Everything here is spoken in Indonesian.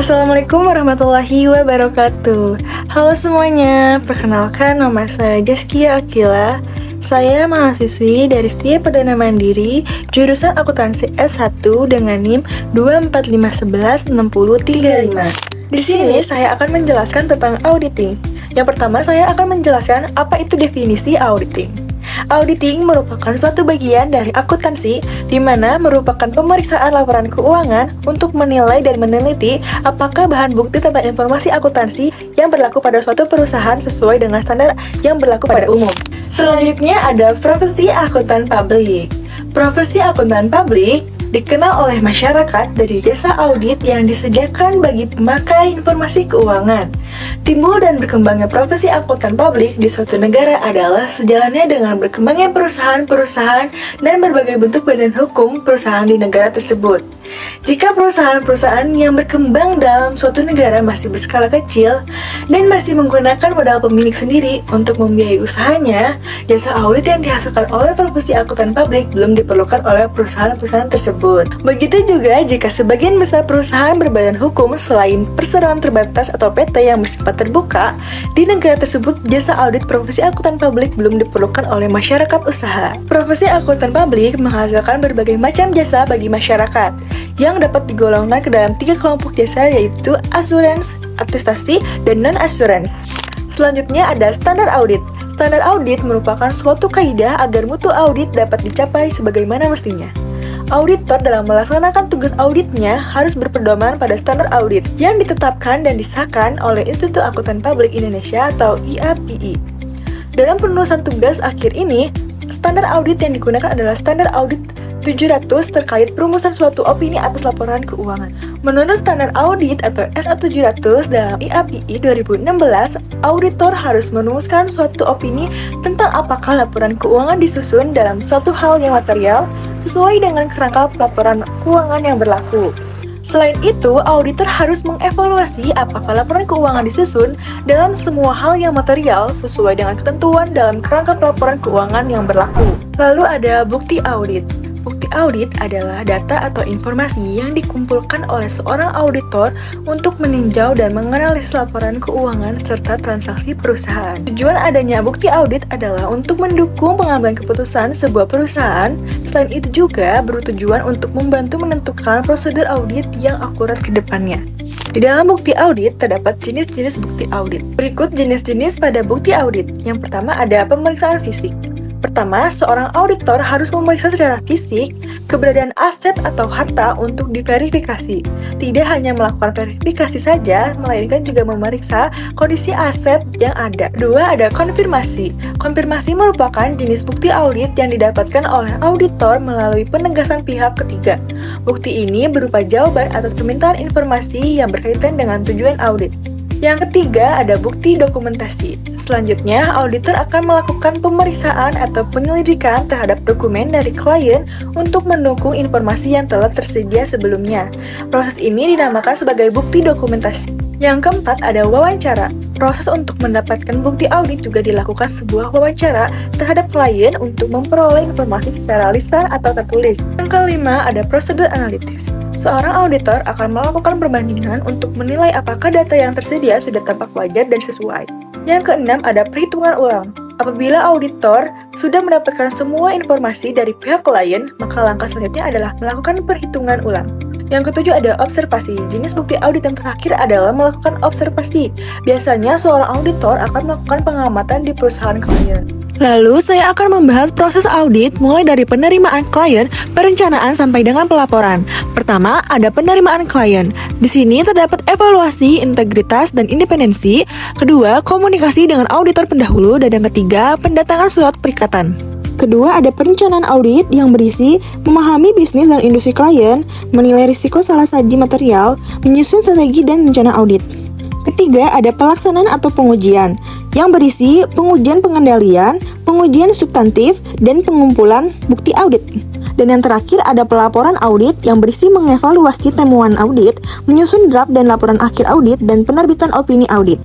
Assalamualaikum warahmatullahi wabarakatuh. Halo semuanya, perkenalkan nama saya Jaskia Akila. Saya mahasiswi dari Setia Perdana Mandiri, jurusan Akuntansi S1 dengan NIM 245116035. Di sini saya akan menjelaskan tentang auditing. Yang pertama, saya akan menjelaskan apa itu definisi auditing. Auditing merupakan suatu bagian dari akuntansi di mana merupakan pemeriksaan laporan keuangan untuk menilai dan meneliti apakah bahan bukti tentang informasi akuntansi yang berlaku pada suatu perusahaan sesuai dengan standar yang berlaku pada umum. Selanjutnya ada profesi akuntan publik. Profesi akuntan publik dikenal oleh masyarakat dari jasa audit yang disediakan bagi pemakai informasi keuangan. Timbul dan berkembangnya profesi akuntan publik di suatu negara adalah sejalannya dengan berkembangnya perusahaan-perusahaan dan berbagai bentuk badan hukum perusahaan di negara tersebut. Jika perusahaan-perusahaan yang berkembang dalam suatu negara masih berskala kecil dan masih menggunakan modal pemilik sendiri untuk membiayai usahanya, jasa audit yang dihasilkan oleh profesi akuntan publik belum diperlukan oleh perusahaan-perusahaan tersebut. Begitu juga jika sebagian besar perusahaan berbadan hukum selain perseroan terbatas atau PT yang bersifat terbuka, di negara tersebut jasa audit profesi akuntan publik belum diperlukan oleh masyarakat usaha. Profesi akuntan publik menghasilkan berbagai macam jasa bagi masyarakat yang dapat digolongkan ke dalam 3 kelompok jasa, yaitu assurance, atestasi, dan non-assurance. Selanjutnya ada standar audit. Standar audit merupakan suatu kaidah agar mutu audit dapat dicapai sebagaimana mestinya. Auditor dalam melaksanakan tugas auditnya harus berpedoman pada standar audit yang ditetapkan dan disahkan oleh Institut Akuntan Publik Indonesia atau IAPI. Dalam penulisan tugas akhir ini, standar audit yang digunakan adalah standar audit 700 terkait perumusan suatu opini atas laporan keuangan. Menurut standar audit atau SA700 dalam IAPI 2016, auditor harus merumuskan suatu opini tentang apakah laporan keuangan disusun dalam suatu hal yang material sesuai dengan kerangka laporan keuangan yang berlaku. Selain itu, auditor harus mengevaluasi apakah laporan keuangan disusun dalam semua hal yang material sesuai dengan ketentuan dalam kerangka laporan keuangan yang berlaku. Lalu ada bukti audit. Bukti audit adalah data atau informasi yang dikumpulkan oleh seorang auditor untuk meninjau dan menganalisis laporan keuangan serta transaksi perusahaan. Tujuan adanya bukti audit adalah untuk mendukung pengambilan keputusan sebuah perusahaan. Selain itu juga bertujuan untuk membantu menentukan prosedur audit yang akurat ke depannya. Di dalam bukti audit terdapat jenis-jenis bukti audit. Berikut jenis-jenis pada bukti audit. Yang pertama ada pemeriksaan fisik. Pertama, seorang auditor harus memeriksa secara fisik keberadaan aset atau harta untuk diverifikasi. Tidak hanya melakukan verifikasi saja, melainkan juga memeriksa kondisi aset yang ada. Dua, ada konfirmasi. Konfirmasi merupakan jenis bukti audit yang didapatkan oleh auditor melalui penegasan pihak ketiga. Bukti ini berupa jawaban atas permintaan informasi yang berkaitan dengan tujuan audit. Yang ketiga, ada bukti dokumentasi. Selanjutnya, auditor akan melakukan pemeriksaan atau penyelidikan terhadap dokumen dari klien untuk mendukung informasi yang telah tersedia sebelumnya. Proses ini dinamakan sebagai bukti dokumentasi. Yang keempat, ada wawancara. Proses untuk mendapatkan bukti audit juga dilakukan sebuah wawancara terhadap klien untuk memperoleh informasi secara lisan atau tertulis. Yang kelima, ada prosedur analitis. Seorang auditor akan melakukan perbandingan untuk menilai apakah data yang tersedia sudah tampak wajar dan sesuai. Yang keenam, ada perhitungan ulang. Apabila auditor sudah mendapatkan semua informasi dari pihak klien, maka langkah selanjutnya adalah melakukan perhitungan ulang. Yang ketujuh, ada observasi. Jenis bukti audit yang terakhir adalah melakukan observasi. Biasanya seorang auditor akan melakukan pengamatan di perusahaan klien. Lalu, saya akan membahas proses audit mulai dari penerimaan klien, perencanaan sampai dengan pelaporan. Pertama, ada penerimaan klien. Di sini terdapat evaluasi, integritas, dan independensi. Kedua, komunikasi dengan auditor pendahulu. Dan yang ketiga, pendatangan surat perikatan. Kedua, ada perencanaan audit yang berisi memahami bisnis dan industri klien, menilai risiko salah saji material, menyusun strategi dan rencana audit. Ketiga, ada pelaksanaan atau pengujian yang berisi pengujian pengendalian, pengujian substantif, dan pengumpulan bukti audit. Dan yang terakhir ada pelaporan audit yang berisi mengevaluasi temuan audit, menyusun draft dan laporan akhir audit, dan penerbitan opini audit.